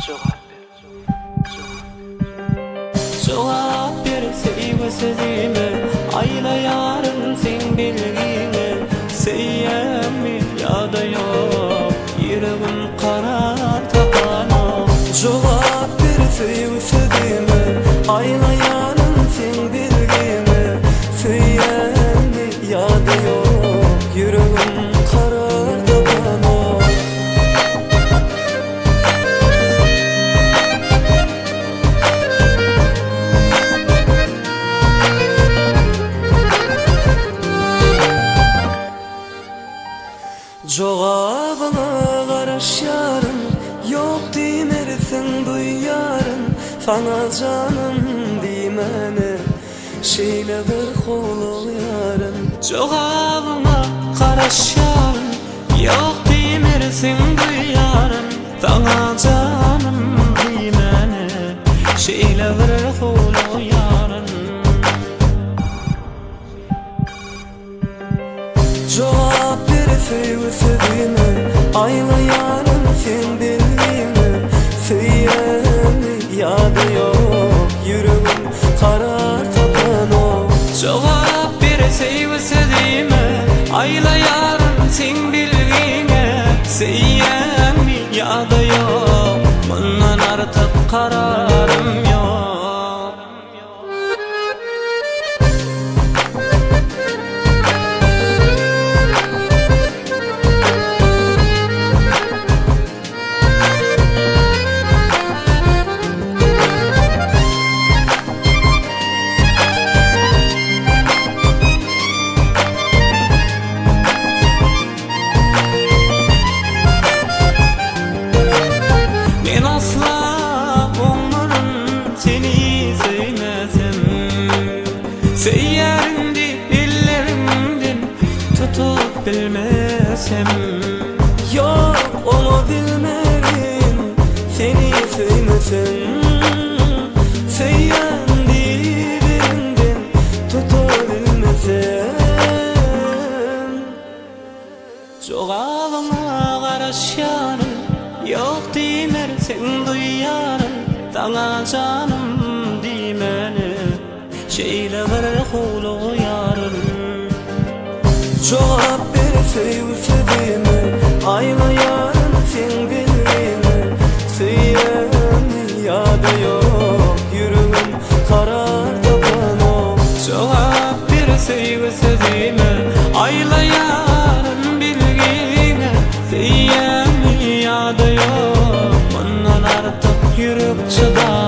Cevap ver sevgisizime, ayla yarın sen bilgine. Seyyem mi ya da yok, yüreğim karar tapana. Cevap ver sevgisizime, ayla yarın sen bilgine. Seyyem mi ya da yok, yüreğim karar tapana. Cevabına karış yarın, yok demersin duyarın. Sana canım demene, şeyle bir kolu yarın. Cevabına karış yarın, yok demersin duyarın. Sana canım demene, şeyle bir kolu yarın. Cevap ver sevgisizime, ayla yarın sen bilgine. Seyyem ya da yok, yüreğim karar tapana. Cevap ver sevgisizime, ayla yarın sen bilgine. Seyyem ya da yok, bundan artık kararım yok. Ben asla umurun seni sevmezim. Seyyarindi ellerimden tutup bilmesem. Yok onu bilmedim, seni sevmesem. Seyyarindi elimden tutup bilmesem. Cevabına karış yarın, yok demersin duyarın. Sana canım demene, şeyle bir kulu yarın. Cevap ver sevgisizime, ayla yarın sen bilgine. Seyyem ya da yok, yüreğim karar tapana. Cevap ver sevgisizime, ayla yarın bilgine. Seyyem ya da yok, bundan artık yürüp çıdar.